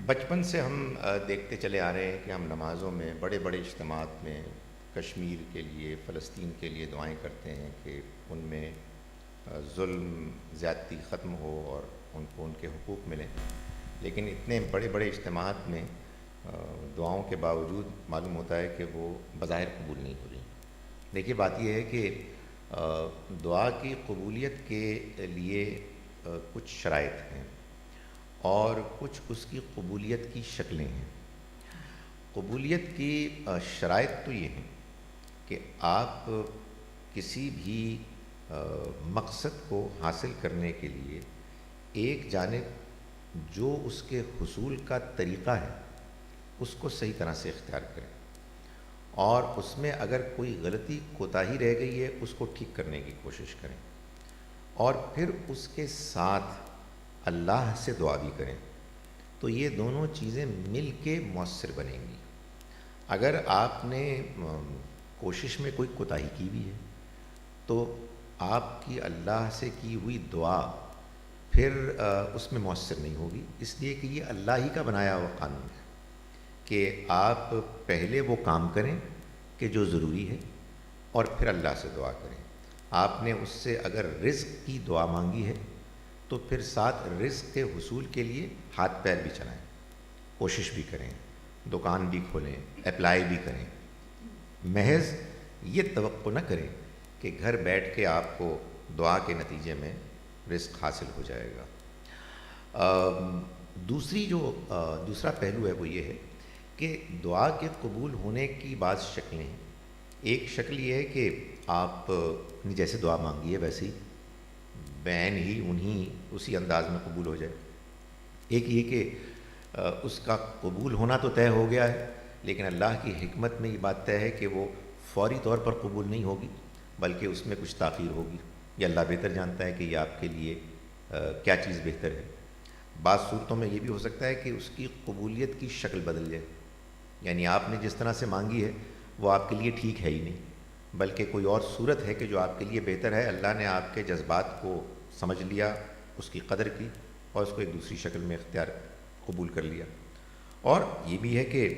بچپن سے ہم دیکھتے چلے آ رہے ہیں کہ ہم نمازوں میں بڑے بڑے اجتماعات میں کشمیر کے لیے، فلسطین کے لیے دعائیں کرتے ہیں کہ ان میں ظلم زیادتی ختم ہو اور ان کو ان کے حقوق ملیں. لیکن اتنے بڑے بڑے اجتماعات میں دعاؤں کے باوجود معلوم ہوتا ہے کہ وہ بظاہر قبول نہیں ہو رہی. دیکھیے، بات یہ ہے کہ دعا کی قبولیت کے لیے کچھ شرائط ہیں اور کچھ اس کی قبولیت کی شکلیں ہیں. قبولیت کی شرائط تو یہ ہیں کہ آپ کسی بھی مقصد کو حاصل کرنے کے لیے ایک جانب جو اس کے حصول کا طریقہ ہے اس کو صحیح طرح سے اختیار کریں، اور اس میں اگر کوئی غلطی کوتاہی رہ گئی ہے اس کو ٹھیک کرنے کی کوشش کریں، اور پھر اس کے ساتھ اللہ سے دعا بھی کریں. تو یہ دونوں چیزیں مل کے مؤثر بنیں گی. اگر آپ نے کوشش میں کوئی کوتاہی کی بھی ہے تو آپ کی اللہ سے کی ہوئی دعا پھر اس میں مؤثر نہیں ہوگی، اس لیے کہ یہ اللہ ہی کا بنایا ہوا قانون ہے کہ آپ پہلے وہ کام کریں کہ جو ضروری ہے اور پھر اللہ سے دعا کریں. آپ نے اس سے اگر رزق کی دعا مانگی ہے تو پھر ساتھ رزق کے حصول کے لیے ہاتھ پیر بھی چلائیں، کوشش بھی کریں، دکان بھی کھولیں، اپلائی بھی کریں. محض یہ توقع نہ کریں کہ گھر بیٹھ کے آپ کو دعا کے نتیجے میں رزق حاصل ہو جائے گا. دوسرا پہلو ہے وہ یہ ہے کہ دعا کے قبول ہونے کی بعض شکلیں ہیں. ایک شکل یہ ہے کہ آپ نے جیسے دعا مانگی ہے ویسے ہی بعین ہی اسی انداز میں قبول ہو جائے. ایک یہ کہ اس کا قبول ہونا تو طے ہو گیا ہے، لیکن اللہ کی حکمت میں یہ بات طے ہے کہ وہ فوری طور پر قبول نہیں ہوگی بلکہ اس میں کچھ تاخیر ہوگی. یہ اللہ بہتر جانتا ہے کہ یہ آپ کے لیے کیا چیز بہتر ہے. بعض صورتوں میں یہ بھی ہو سکتا ہے کہ اس کی قبولیت کی شکل بدل جائے، یعنی آپ نے جس طرح سے مانگی ہے وہ آپ کے لیے ٹھیک ہے ہی نہیں، بلکہ کوئی اور صورت ہے کہ جو آپ کے لیے بہتر ہے. اللہ نے آپ کے جذبات کو سمجھ لیا، اس کی قدر کی اور اس کو ایک دوسری شکل میں قبول کر لیا. اور یہ بھی ہے کہ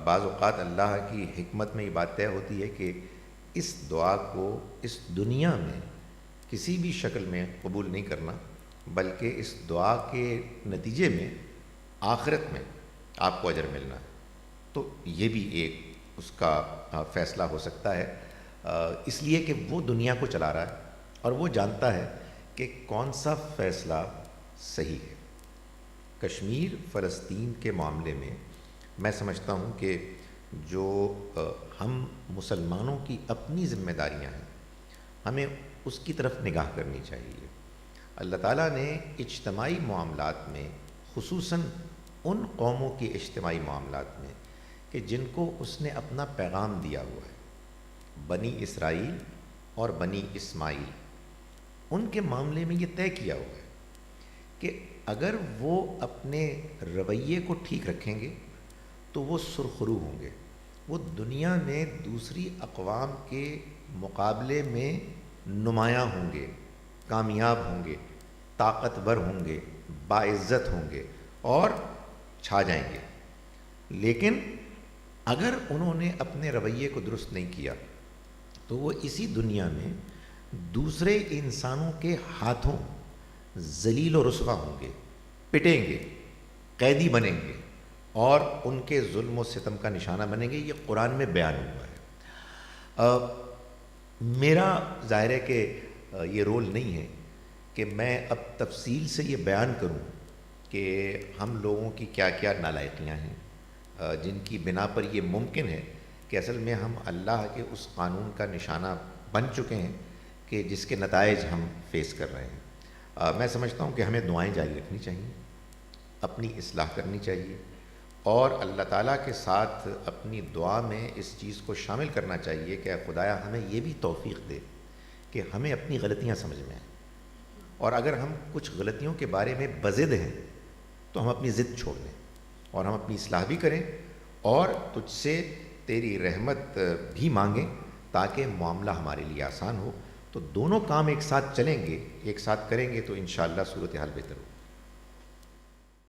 بعض اوقات اللہ کی حکمت میں یہ بات طے ہوتی ہے کہ اس دعا کو اس دنیا میں کسی بھی شکل میں قبول نہیں کرنا، بلکہ اس دعا کے نتیجے میں آخرت میں آپ کو اجر ملنا ہے. تو یہ بھی ایک اس کا فیصلہ ہو سکتا ہے، اس لیے کہ وہ دنیا کو چلا رہا ہے اور وہ جانتا ہے کہ کون سا فیصلہ صحیح ہے. کشمیر فلسطین کے معاملے میں سمجھتا ہوں کہ جو ہم مسلمانوں کی اپنی ذمہ داریاں ہیں ہمیں اس کی طرف نگاہ کرنی چاہیے. اللہ تعالیٰ نے اجتماعی معاملات میں، خصوصاً ان قوموں کے اجتماعی معاملات میں کہ جن کو اس نے اپنا پیغام دیا ہوا ہے، بنی اسرائیل اور بنی اسماعیل، ان کے معاملے میں یہ طے کیا ہوا ہے کہ اگر وہ اپنے رویے کو ٹھیک رکھیں گے تو وہ سرخرو ہوں گے، وہ دنیا میں دوسری اقوام کے مقابلے میں نمایاں ہوں گے، کامیاب ہوں گے، طاقتور ہوں گے، باعزت ہوں گے اور چھا جائیں گے. لیکن اگر انہوں نے اپنے رویے کو درست نہیں کیا تو وہ اسی دنیا میں دوسرے انسانوں کے ہاتھوں ذلیل و رسوا ہوں گے، پٹیں گے، قیدی بنیں گے اور ان کے ظلم و ستم کا نشانہ بنیں گے. یہ قرآن میں بیان ہوا ہے. میرا ظاہر ہے کہ یہ رول نہیں ہے کہ میں اب تفصیل سے یہ بیان کروں کہ ہم لوگوں کی کیا کیا نالائقیاں ہیں جن کی بنا پر یہ ممکن ہے کہ اصل میں ہم اللہ کے اس قانون کا نشانہ بن چکے ہیں کہ جس کے نتائج ہم فیس کر رہے ہیں. میں سمجھتا ہوں کہ ہمیں دعائیں جاری رکھنی چاہیے، اپنی اصلاح کرنی چاہیے اور اللہ تعالیٰ کے ساتھ اپنی دعا میں اس چیز کو شامل کرنا چاہیے کہ اے خدایا ہمیں یہ بھی توفیق دے کہ ہمیں اپنی غلطیاں سمجھ میں آئیں، اور اگر ہم کچھ غلطیوں کے بارے میں بضد ہیں تو ہم اپنی ضد چھوڑ دیں اور ہم اپنی اصلاح بھی کریں اور تجھ سے تیری رحمت بھی مانگیں تاکہ معاملہ ہمارے لیے آسان ہو. تو دونوں کام ایک ساتھ چلیں گے، ایک ساتھ کریں گے تو انشاءاللہ صورتحال بہتر ہو.